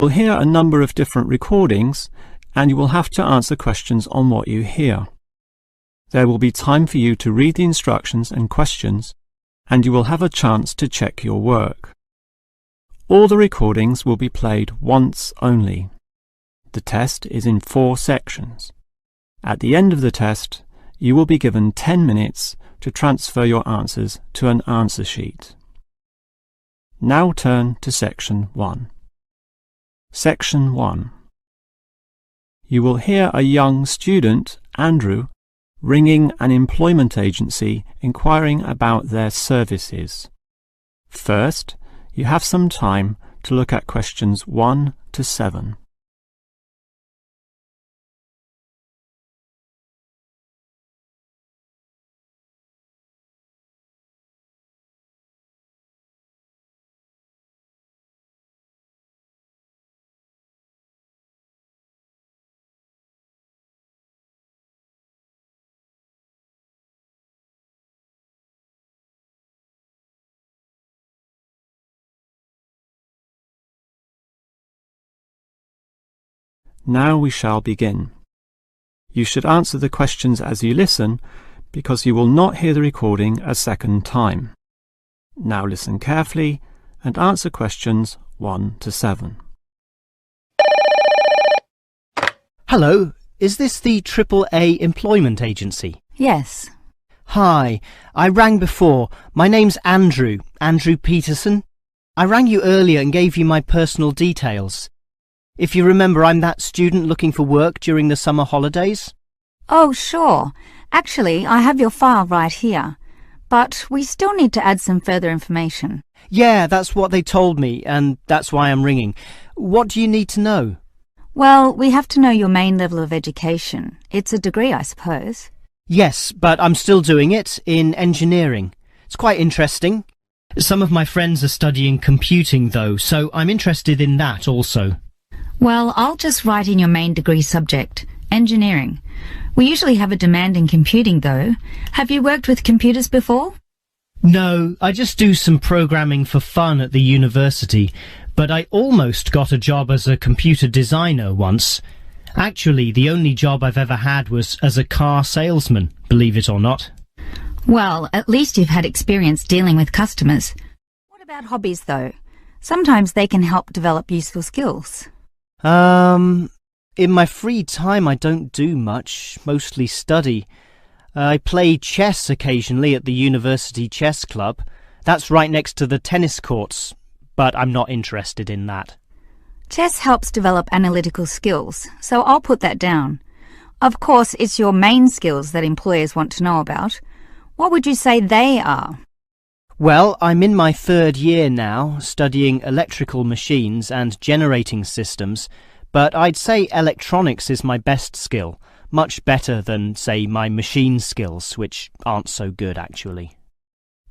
You'll hear a number of different recordings, and you will have to answer questions on what you hear. There will be time for you to read the instructions and questions, and you will have a chance to check your work. All the recordings will be played once only. The test is in 4 sections. At the end of the test, you will be given 10 minutes to transfer your answers to an answer sheet. Now turn to Section 1. Section 1. You will hear a young student, Andrew, ringing an employment agency inquiring about their services. First, you have some time to look at questions 1 to 7. Now we shall begin. You should answer the questions as you listen, because you will not hear the recording a second time. Now listen carefully and answer questions 1 to 7. Hello, is this the AAA employment agency? Yes. Hi, I rang before. My name's Andrew Peterson. I rang you earlier and gave you my personal details. If you remember, I'm that student looking for work during the summer holidays. Oh, sure. Actually, I have your file right here. But we still need to add some further information. Yeah, that's what they told me, and that's why I'm ringing. What do you need to know? Well, we have to know your main level of education. It's a degree, I suppose. Yes, but I'm still doing it in engineering. It's quite interesting. Some of my friends are studying computing, though, so I'm interested in that also. Well, I'll just write in your main degree subject, engineering. We usually have a demand in computing, though. Have you worked with computers before? No, I just do some programming for fun at the university, but I almost got a job as a computer designer once. Actually, the only job I've ever had was as a car salesman, believe it or not. Well, at least you've had experience dealing with customers. What about hobbies, though? Sometimes they can help develop useful skills. In my free time I don't do much, mostly study. I play chess occasionally at the university chess club. That's right next to the tennis courts, but I'm not interested in that. Chess helps develop analytical skills, so I'll put that down. Of course, it's your main skills that employers want to know about. What would you say they are? Well, I'm in my 3rd year now, studying electrical machines and generating systems, but I'd say electronics is my best skill, much better than, say, my machine skills, which aren't so good, actually.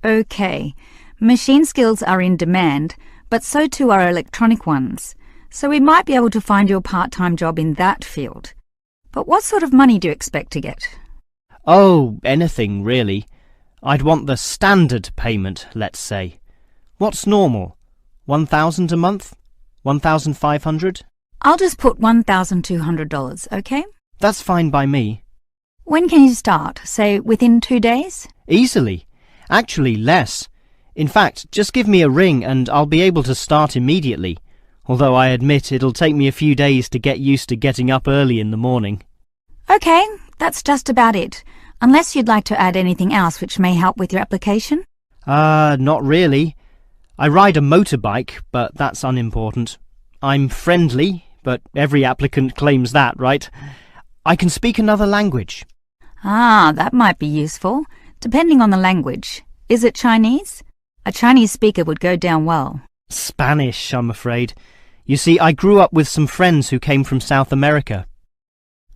Okay, machine skills are in demand, but so too are electronic ones, so we might be able to find you a part-time job in that field. But what sort of money do you expect to get? Oh, anything, really. I'd want the standard payment, let's say. What's normal? 1,000 a month? 1,500? I'll just put $1,200, okay? That's fine by me. When can you start? Say, within 2 days? Easily. Actually, less. In fact, just give me a ring and I'll be able to start immediately, although I admit it'll take me a few days to get used to getting up early in the morning. Okay, that's just about it. Unless you'd like to add anything else which may help with your application? Not really. I ride a motorbike, but that's unimportant. I'm friendly, but every applicant claims that, right? I can speak another language. Ah, that might be useful, depending on the language. Is it Chinese? A Chinese speaker would go down well. Spanish, I'm afraid. You see, I grew up with some friends who came from South America.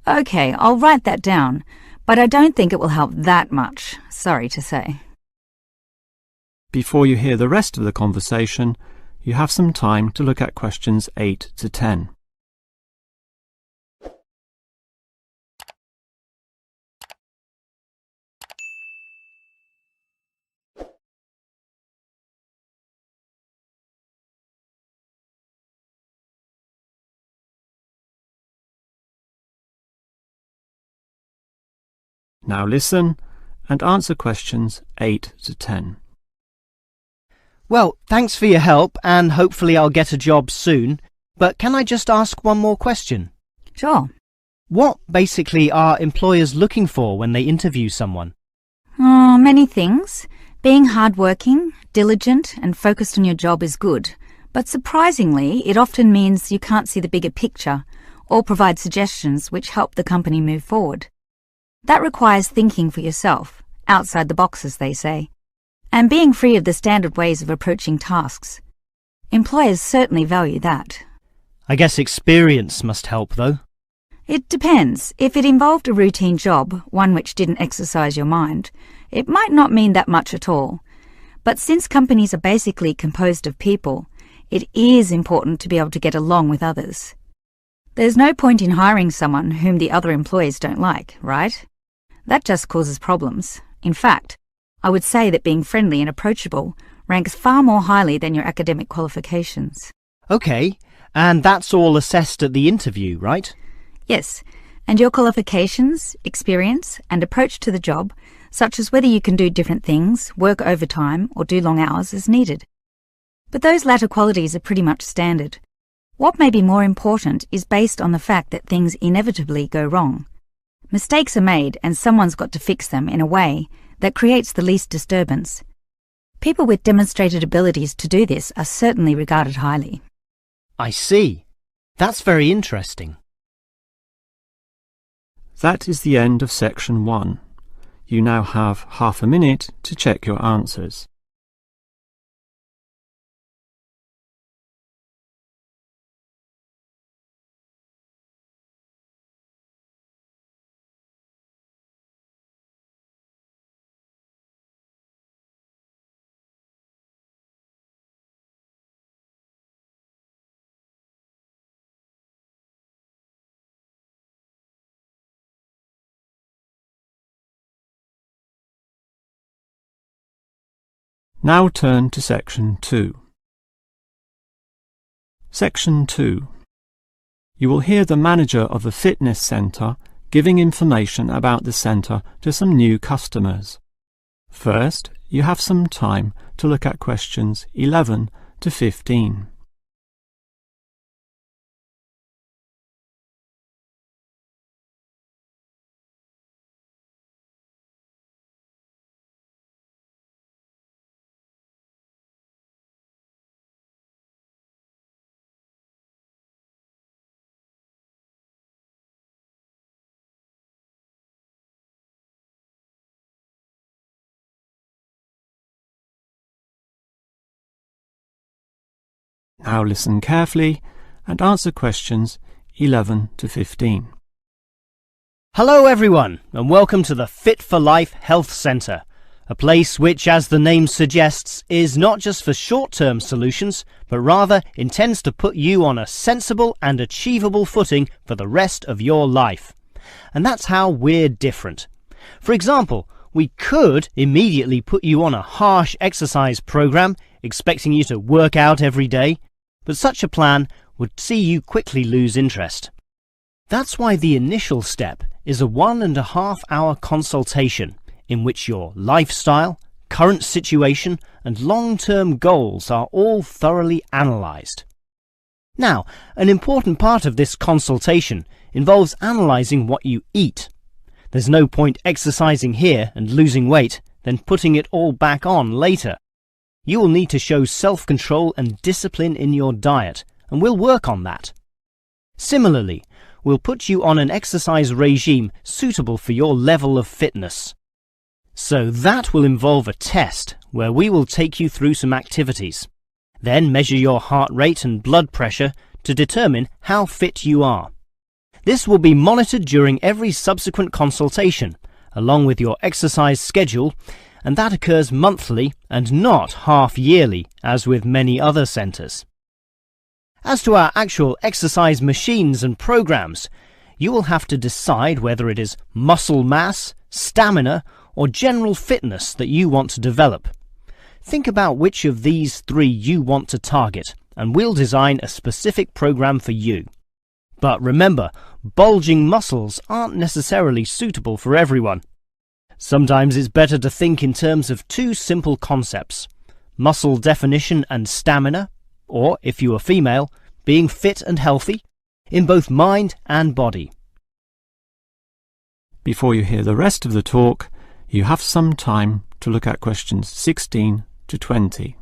Okay, I'll write that down. But I don't think it will help that much, sorry to say. Before you hear the rest of the conversation, you have some time to look at questions 8 to 10. Now listen and answer questions 8 to 10. Well, thanks for your help and hopefully I'll get a job soon. But can I just ask one more question? Sure. What basically are employers looking for when they interview someone? Oh, many things. Being hardworking, diligent and focused on your job is good. But surprisingly, it often means you can't see the bigger picture or provide suggestions which help the company move forward. That requires thinking for yourself, outside the box as they say, and being free of the standard ways of approaching tasks. Employers certainly value that. I guess experience must help, though. It depends. If it involved a routine job, one which didn't exercise your mind, it might not mean that much at all. But since companies are basically composed of people, it is important to be able to get along with others. There's no point in hiring someone whom the other employees don't like, right? That just causes problems. In fact, I would say that being friendly and approachable ranks far more highly than your academic qualifications. Okay, and that's all assessed at the interview, right? Yes, and your qualifications, experience, and approach to the job, such as whether you can do different things, work overtime, or do long hours, is needed. But those latter qualities are pretty much standard. What may be more important is based on the fact that things inevitably go wrong. Mistakes are made and someone's got to fix them in a way that creates the least disturbance. People with demonstrated abilities to do this are certainly regarded highly. I see. That's very interesting. That is the end of section 1. You now have half a minute to check your answers. Now turn to section 2. Section 2. You will hear the manager of the fitness centre giving information about the centre to some new customers. First, you have some time to look at questions 11 to 15. Now listen carefully and answer questions 11 to 15. Hello everyone, and welcome to the Fit for Life Health Centre, a place which, as the name suggests, is not just for short-term solutions, but rather intends to put you on a sensible and achievable footing for the rest of your life. And that's how we're different. For example, we could immediately put you on a harsh exercise program, expecting you to work out every day, but such a plan would see you quickly lose interest. That's why the initial step is a 1.5 hour consultation in which your lifestyle, current situation and long-term goals are all thoroughly analysed. Now, an important part of this consultation involves analysing what you eat. There's no point exercising here and losing weight, then putting it all back on later. You will need to show self-control and discipline in your diet, and we'll work on that. Similarly, we'll put you on an exercise regime suitable for your level of fitness. So that will involve a test where we will take you through some activities, then measure your heart rate and blood pressure to determine how fit you are. This will be monitored during every subsequent consultation, along with your exercise schedule, and that occurs monthly and not half-yearly, as with many other centres. As to our actual exercise machines and programs, you will have to decide whether it is muscle mass, stamina, or general fitness that you want to develop. Think about which of these 3 you want to target, and we'll design a specific program for you. But remember, bulging muscles aren't necessarily suitable for everyone. Sometimes it's better to think in terms of two simple concepts: muscle definition and stamina, or, if you are female, being fit and healthy, in both mind and body. Before you hear the rest of the talk, you have some time to look at questions 16 to 20.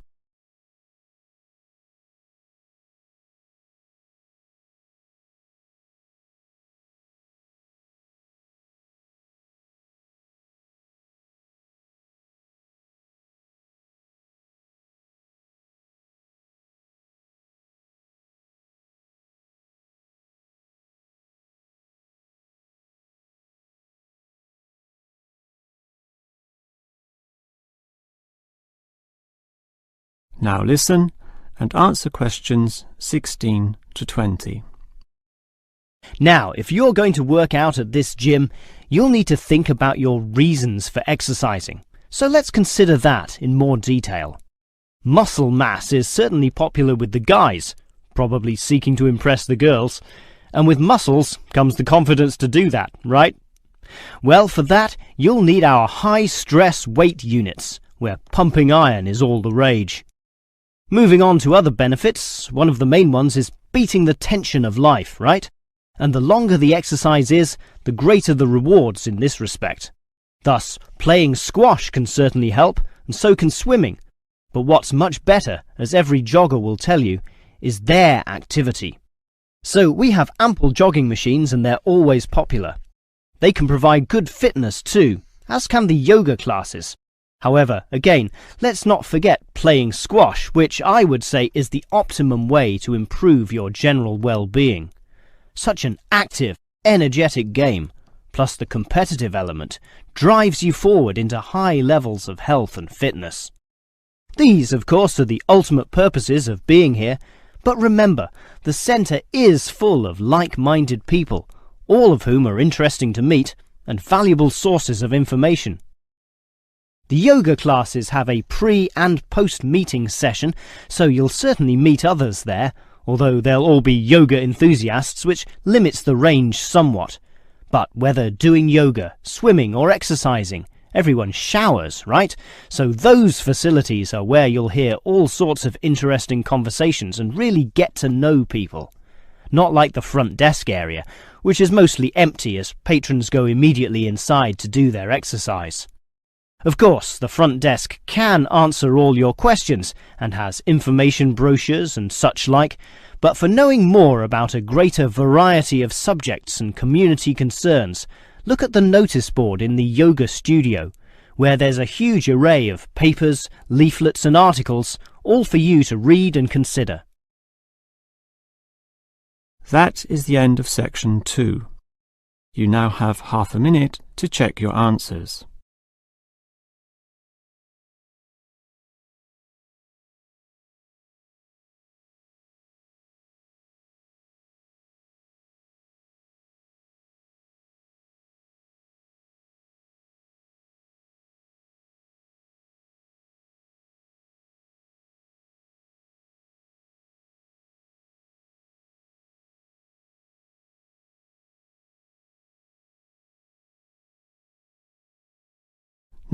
Now listen and answer questions 16 to 20. Now, if you're going to work out at this gym, you'll need to think about your reasons for exercising. So let's consider that in more detail. Muscle mass is certainly popular with the guys, probably seeking to impress the girls. And with muscles comes the confidence to do that, right? Well, for that, you'll need our high-stress weight units, where pumping iron is all the rage. Moving on to other benefits, one of the main ones is beating the tension of life, right? And the longer the exercise is, the greater the rewards in this respect. Thus, playing squash can certainly help, and so can swimming. But what's much better, as every jogger will tell you, is their activity. So we have ample jogging machines and they're always popular. They can provide good fitness too, as can the yoga classes. However, again, let's not forget playing squash, which I would say is the optimum way to improve your general well-being. Such an active, energetic game, plus the competitive element, drives you forward into high levels of health and fitness. These, of course, are the ultimate purposes of being here, but remember, the centre is full of like-minded people, all of whom are interesting to meet and valuable sources of information. The yoga classes have a pre- and post-meeting session, so you'll certainly meet others there, although they'll all be yoga enthusiasts, which limits the range somewhat. But whether doing yoga, swimming or exercising, everyone showers, right? So those facilities are where you'll hear all sorts of interesting conversations and really get to know people. Not like the front desk area, which is mostly empty as patrons go immediately inside to do their exercise. Of course, the front desk can answer all your questions and has information brochures and such like, but for knowing more about a greater variety of subjects and community concerns, look at the notice board in the yoga studio, where there's a huge array of papers, leaflets and articles, all for you to read and consider. That is the end of section 2. You now have half a minute to check your answers.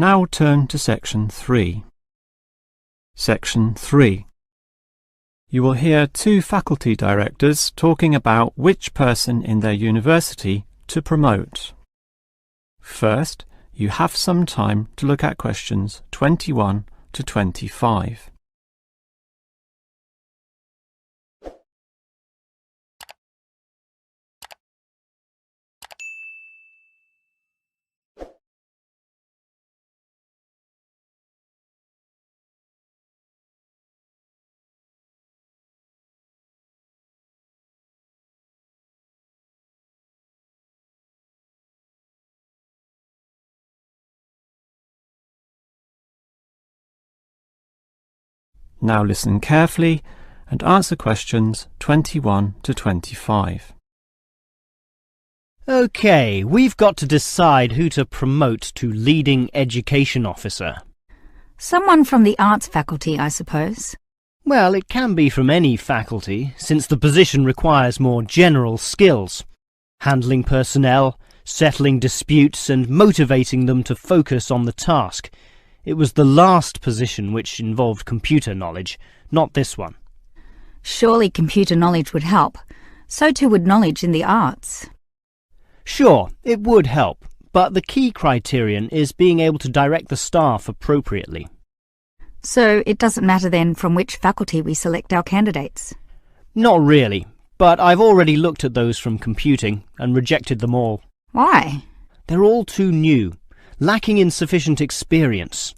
Now turn to section 3. Section 3. You will hear two faculty directors talking about which person in their university to promote. First, you have some time to look at questions 21 to 25. Now listen carefully and answer questions 21 to 25. Okay, we've got to decide who to promote to leading education officer. Someone from the arts faculty, I suppose. Well, it can be from any faculty, since the position requires more general skills. Handling personnel, settling disputes and motivating them to focus on the task. It was the last position which involved computer knowledge, not this one. Surely computer knowledge would help. So too would knowledge in the arts. Sure, it would help, but the key criterion is being able to direct the staff appropriately. So it doesn't matter then from which faculty we select our candidates? Not really, but I've already looked at those from computing and rejected them all. Why? They're all too new, lacking in sufficient experience,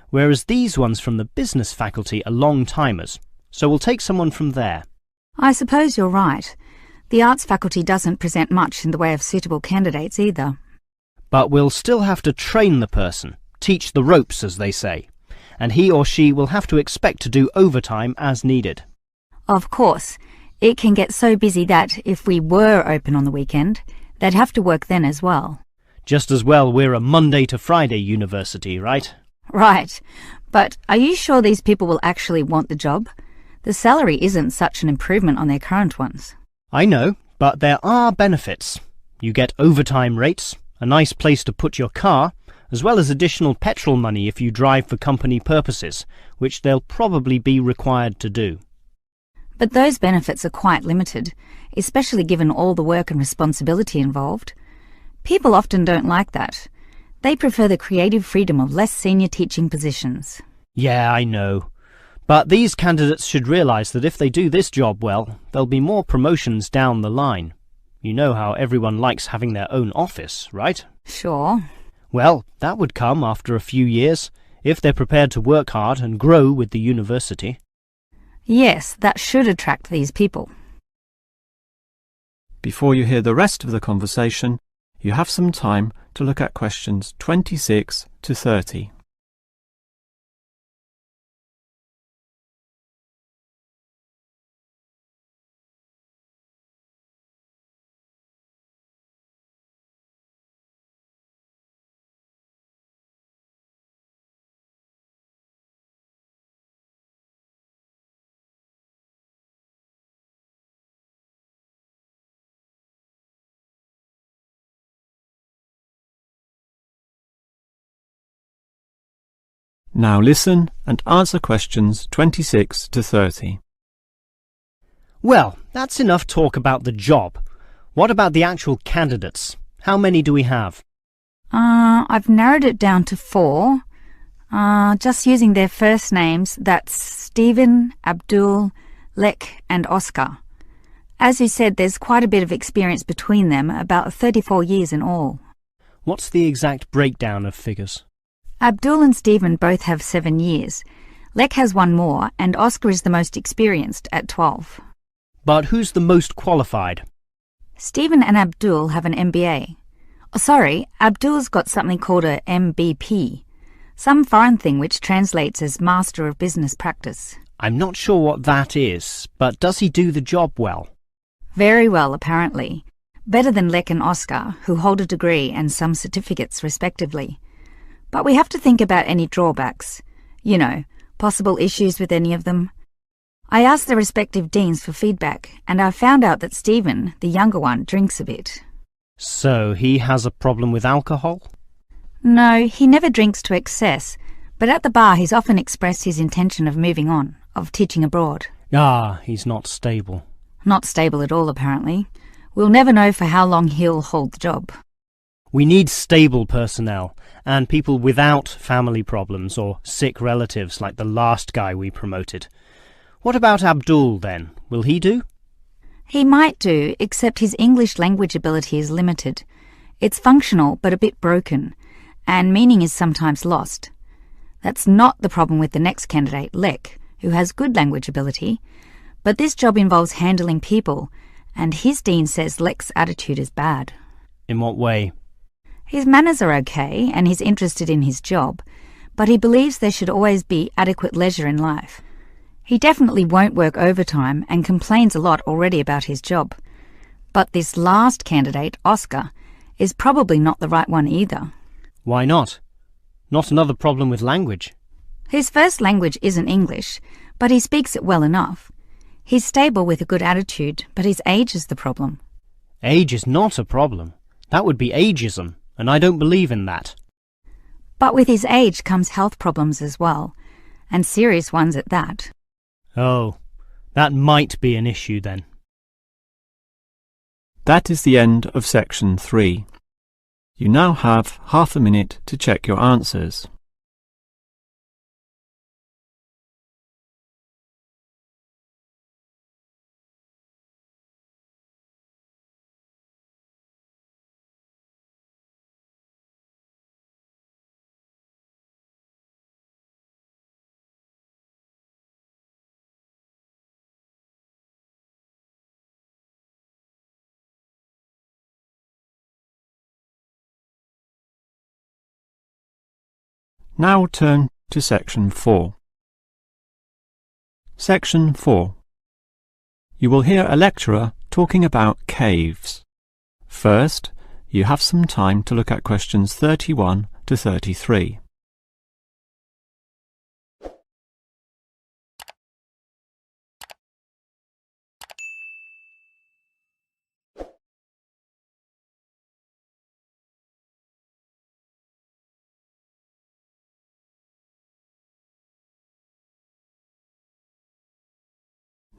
whereas these ones from the business faculty are long-timers, so we'll take someone from there. I suppose you're right. The arts faculty doesn't present much in the way of suitable candidates either. But we'll still have to train the person, teach the ropes, as they say, and he or she will have to expect to do overtime as needed. Of course, it can get so busy that if we were open on the weekend, they'd have to work then as well. Just as well we're a Monday to Friday university, right? Right. But are you sure these people will actually want the job? The salary isn't such an improvement on their current ones. I know, but there are benefits. You get overtime rates, a nice place to put your car, as well as additional petrol money if you drive for company purposes, which they'll probably be required to do. But those benefits are quite limited, especially given all the work and responsibility involved. People often don't like that. They prefer the creative freedom of less senior teaching positions. Yeah, I know. But these candidates should realise that if they do this job well, there'll be more promotions down the line. You know how everyone likes having their own office, right? Sure. Well, that would come after a few years, if they're prepared to work hard and grow with the university. Yes, that should attract these people. Before you hear the rest of the conversation, you have some time to look at questions 26 to 30. Now listen and answer questions 26 to 30. Well, that's enough talk about the job. What about the actual candidates? How many do we have? I've narrowed it down to 4. Just using their first names, that's Stephen, Abdul, Lek and Oscar. As you said, there's quite a bit of experience between them, about 34 years in all. What's the exact breakdown of figures? Abdul and Stephen both have 7 years. Lek has 1 more, and Oscar is the most experienced at 12. But who's the most qualified? Stephen and Abdul have an MBA. Oh, sorry, Abdul's got something called a MBP, some foreign thing which translates as Master of Business Practice. I'm not sure what that is, but does he do the job well? Very well, apparently. Better than Lek and Oscar, who hold a degree and some certificates respectively. But we have to think about any drawbacks. You know, possible issues with any of them. I asked the respective deans for feedback, and I found out that Stephen, the younger one, drinks a bit. So he has a problem with alcohol? No, he never drinks to excess, but at the bar he's often expressed his intention of moving on, of teaching abroad. Ah, he's not stable. Not stable at all, apparently. We'll never know for how long he'll hold the job. We need stable personnel, and people without family problems or sick relatives like the last guy we promoted. What about Abdul, then? Will he do? He might do, except his English language ability is limited. It's functional, but a bit broken, and meaning is sometimes lost. That's not the problem with the next candidate, Lek, who has good language ability, but this job involves handling people, and his dean says Lek's attitude is bad. In what way? His manners are okay, and he's interested in his job, but he believes there should always be adequate leisure in life. He definitely won't work overtime and complains a lot already about his job. But this last candidate, Oscar, is probably not the right one either. Why not? Not another problem with language. His first language isn't English, but he speaks it well enough. He's stable with a good attitude, but his age is the problem. Age is not a problem. That would be ageism, and I don't believe in that. But with his age comes health problems as well, and serious ones at that. Oh, that might be an issue then. That is the end of section 3. You now have half a minute to check your answers. Now turn to section 4. Section 4. You will hear a lecturer talking about caves. First, you have some time to look at questions 31 to 33.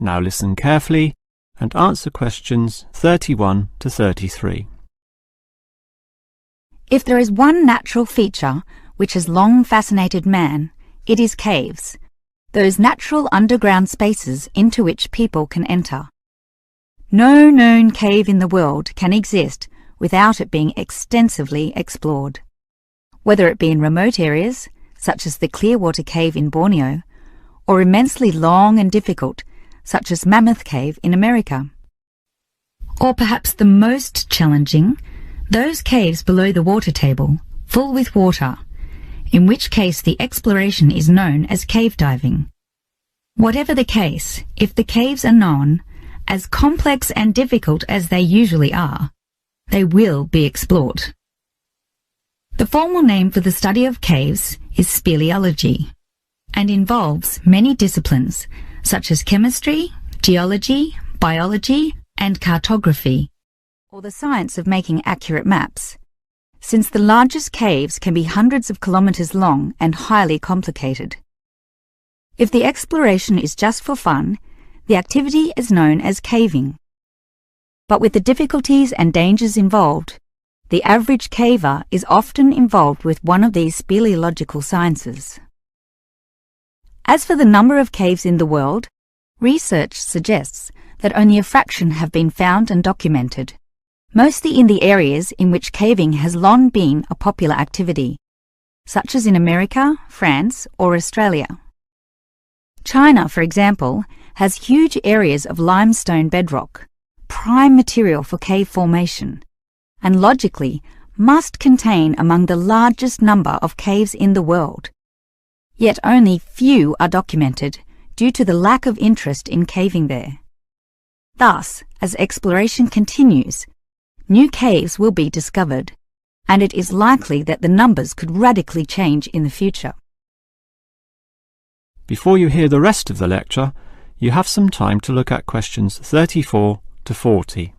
Now listen carefully and answer questions 31 to 33. If there is one natural feature which has long fascinated man, it is caves, those natural underground spaces into which people can enter. No known cave in the world can exist without it being extensively explored, whether it be in remote areas, such as the Clearwater Cave in Borneo, or immensely long and difficult, such as Mammoth Cave in America. Or perhaps the most challenging, those caves below the water table, full with water, in which case the exploration is known as cave diving. Whatever the case, if the caves are known, as complex and difficult as they usually are, they will be explored. The formal name for the study of caves is speleology, and involves many disciplines such as chemistry, geology, biology, and cartography, or the science of making accurate maps, since the largest caves can be hundreds of kilometres long and highly complicated. If the exploration is just for fun, the activity is known as caving. But with the difficulties and dangers involved, the average caver is often involved with one of these speleological sciences. As for the number of caves in the world, research suggests that only a fraction have been found and documented, mostly in the areas in which caving has long been a popular activity, such as in America, France, or Australia. China, for example, has huge areas of limestone bedrock, prime material for cave formation, and logically must contain among the largest number of caves in the world. Yet only few are documented due to the lack of interest in caving there. Thus, as exploration continues, new caves will be discovered, and it is likely that the numbers could radically change in the future. Before you hear the rest of the lecture, you have some time to look at questions 34 to 40.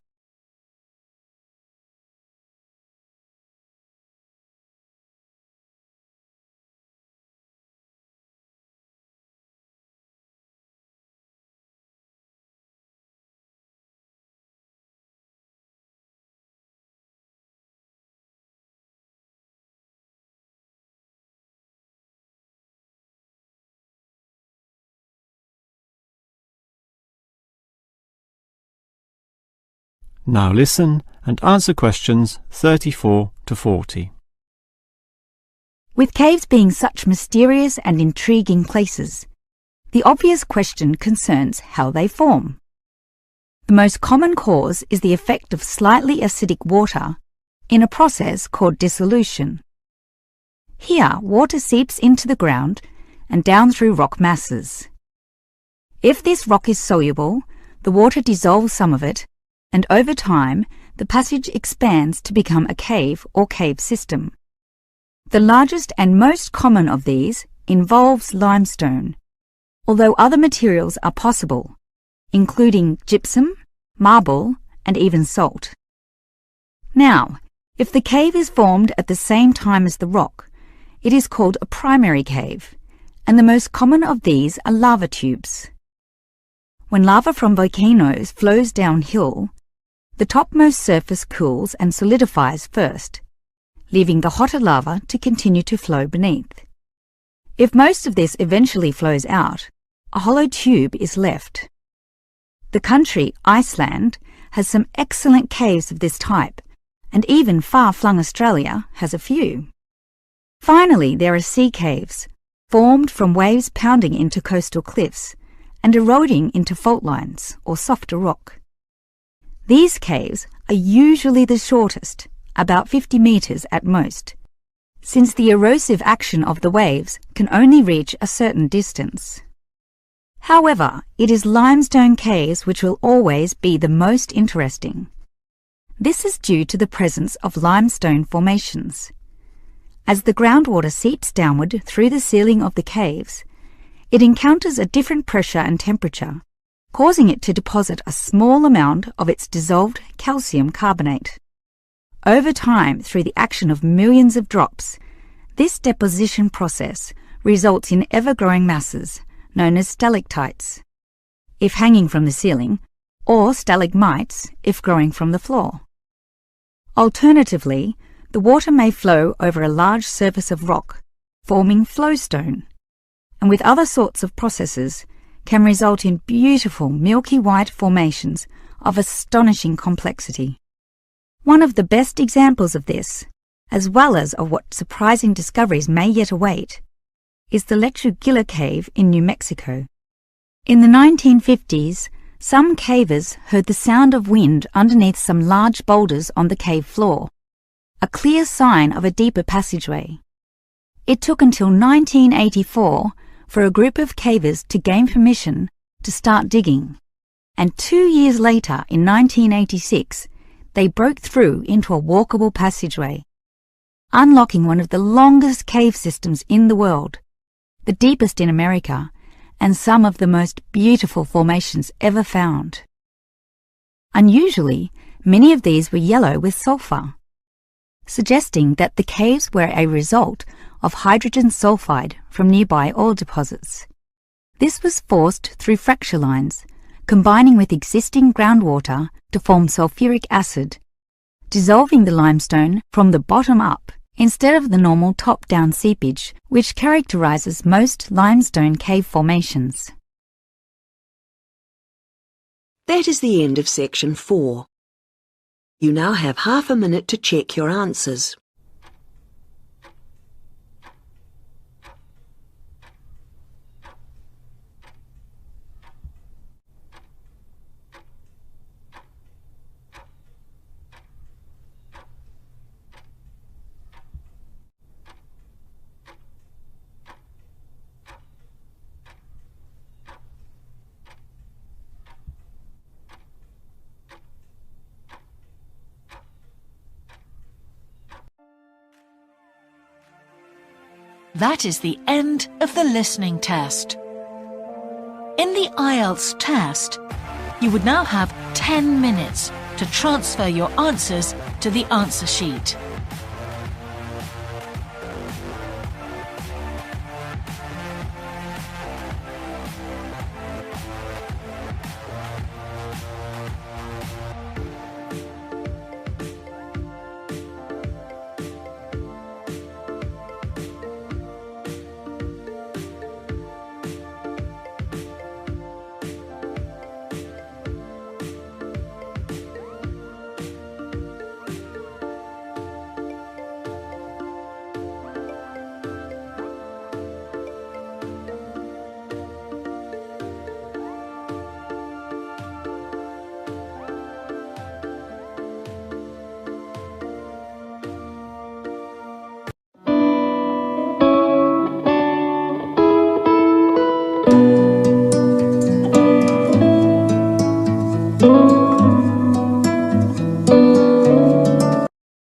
Now listen and answer questions 34 to 40. With caves being such mysterious and intriguing places, the obvious question concerns how they form. The most common cause is the effect of slightly acidic water in a process called dissolution. Here, water seeps into the ground and down through rock masses. If this rock is soluble, the water dissolves some of it, and over time, the passage expands to become a cave or cave system. The largest and most common of these involves limestone, although other materials are possible, including gypsum, marble, and even salt. Now, If the cave is formed at the same time as the rock, it is called a primary cave, and the most common of these are lava tubes. When lava from volcanoes flows downhill, the topmost surface cools and solidifies first, leaving the hotter lava to continue to flow beneath. If most of this eventually flows out, a hollow tube is left. The country, Iceland, has some excellent caves of this type, and even far-flung Australia has a few. Finally, there are sea caves, formed from waves pounding into coastal cliffs and eroding into fault lines or softer rock. These caves are usually the shortest, about 50 metres at most, since the erosive action of the waves can only reach a certain distance. However, it is limestone caves which will always be the most interesting. This is due to the presence of limestone formations. As the groundwater seeps downward through the ceiling of the caves, it encounters a different pressure and temperature, causing it to deposit a small amount of its dissolved calcium carbonate. Over time, through the action of millions of drops, this deposition process results in ever-growing masses, known as stalactites, if hanging from the ceiling, or stalagmites, if growing from the floor. Alternatively, the water may flow over a large surface of rock, forming flowstone, and with other sorts of processes, can result in beautiful milky white formations of astonishing complexity. One of the best examples of this, as well as of what surprising discoveries may yet await, is the Lechuguilla Cave in New Mexico. In the 1950s, some cavers heard the sound of wind underneath some large boulders on the cave floor, a clear sign of a deeper passageway. It took until 1984 for a group of cavers to gain permission to start digging, and 2 years later, in 1986, they broke through into a walkable passageway, unlocking one of the longest cave systems in the world, the deepest in America, and some of the most beautiful formations ever found. Unusually, many of these were yellow with sulfur, suggesting that the caves were a result of hydrogen sulfide from nearby oil deposits. This was forced through fracture lines, combining with existing groundwater to form sulfuric acid, dissolving the limestone from the bottom up instead of the normal top-down seepage which characterizes most limestone cave formations. That is the end of section 4. You now have half a minute to check your answers. That is the end of the listening test. In the IELTS test, you would now have 10 minutes to transfer your answers to the answer sheet.